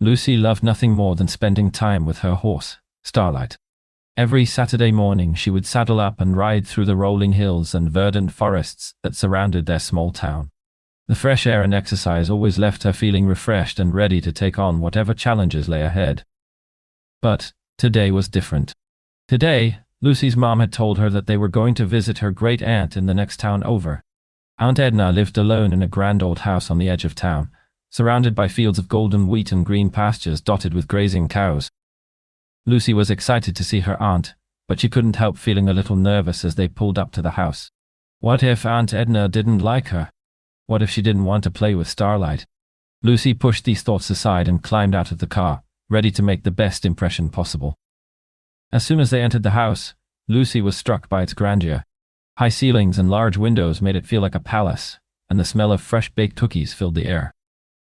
Lucy loved nothing more than spending time with her horse, Starlight. Every Saturday morning she would saddle up and ride through the rolling hills and verdant forests that surrounded their small town. The fresh air and exercise always left her feeling refreshed and ready to take on whatever challenges lay ahead. But today was different. Today, Lucy's mom had told her that they were going to visit her great-aunt in the next town over. Aunt Edna lived alone in a grand old house on the edge of town, surrounded by fields of golden wheat and green pastures dotted with grazing cows. Lucy was excited to see her aunt, but she couldn't help feeling a little nervous as they pulled up to the house. What if Aunt Edna didn't like her? What if she didn't want to play with Starlight? Lucy pushed these thoughts aside and climbed out of the car, ready to make the best impression possible. As soon as they entered the house, Lucy was struck by its grandeur. High ceilings and large windows made it feel like a palace, and the smell of fresh-baked cookies filled the air.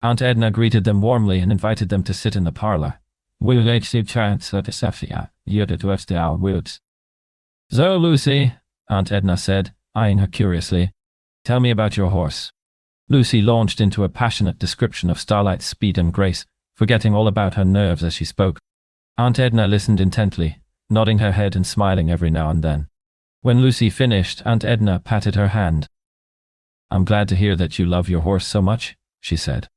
Aunt Edna greeted them warmly and invited them to sit in the parlor. "We'll receive chance at Safia, you to the our woods." "So, Lucy," Aunt Edna said, eyeing her curiously, "tell me about your horse." Lucy launched into a passionate description of Starlight's speed and grace, forgetting all about her nerves as she spoke. Aunt Edna listened intently, nodding her head and smiling every now and then. When Lucy finished, Aunt Edna patted her hand. "I'm glad to hear that you love your horse so much," she said.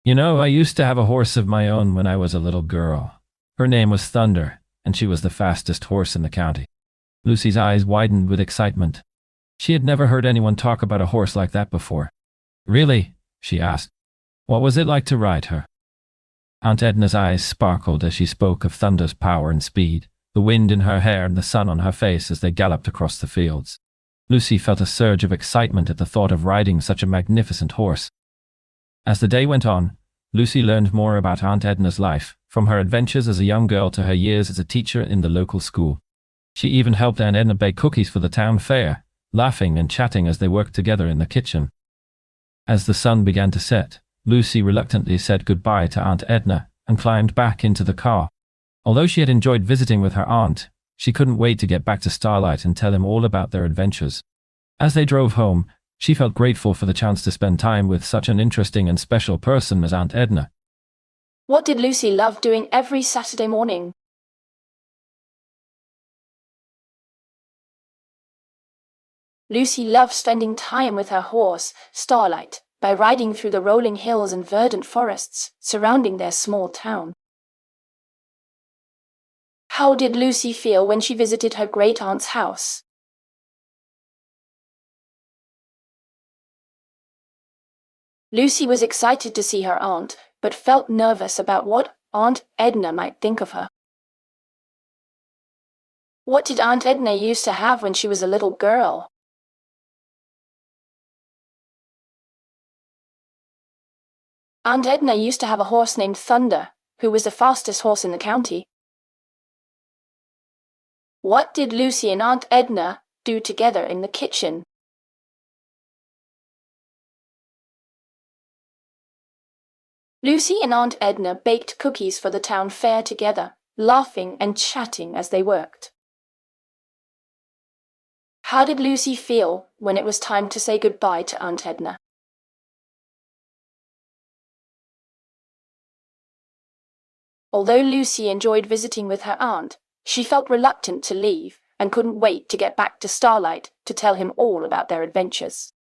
"You know, I used to have a horse of my own when I was a little girl. Her name was Thunder, and she was the fastest horse in the county." Lucy's eyes widened with excitement. She had never heard anyone talk about a horse like that before. "Really?" she asked. "What was it like to ride her?" Aunt Edna's eyes sparkled as she spoke of Thunder's power and speed, the wind in her hair and the sun on her face as they galloped across the fields. Lucy felt a surge of excitement at the thought of riding such a magnificent horse. As the day went on, Lucy learned more about Aunt Edna's life, from her adventures as a young girl to her years as a teacher in the local school. She even helped Aunt Edna bake cookies for the town fair, laughing and chatting as they worked together in the kitchen. As the sun began to set, Lucy reluctantly said goodbye to Aunt Edna and climbed back into the car. Although she had enjoyed visiting with her aunt, she couldn't wait to get back to Starlight and tell him all about their adventures. As they drove home, she felt grateful for the chance to spend time with such an interesting and special person as Aunt Edna. What did Lucy love doing every Saturday morning? Lucy loved spending time with her horse, Starlight, by riding through the rolling hills and verdant forests surrounding their small town. How did Lucy feel when she visited her great-aunt's house? Lucy was excited to see her aunt, but felt nervous about what Aunt Edna might think of her. What did Aunt Edna used to have when she was a little girl? Aunt Edna used to have a horse named Thunder, who was the fastest horse in the county. What did Lucy and Aunt Edna do together in the kitchen? Lucy and Aunt Edna baked cookies for the town fair together, laughing and chatting as they worked. How did Lucy feel when it was time to say goodbye to Aunt Edna? Although Lucy enjoyed visiting with her aunt, she felt reluctant to leave and couldn't wait to get back to Starlight to tell him all about their adventures.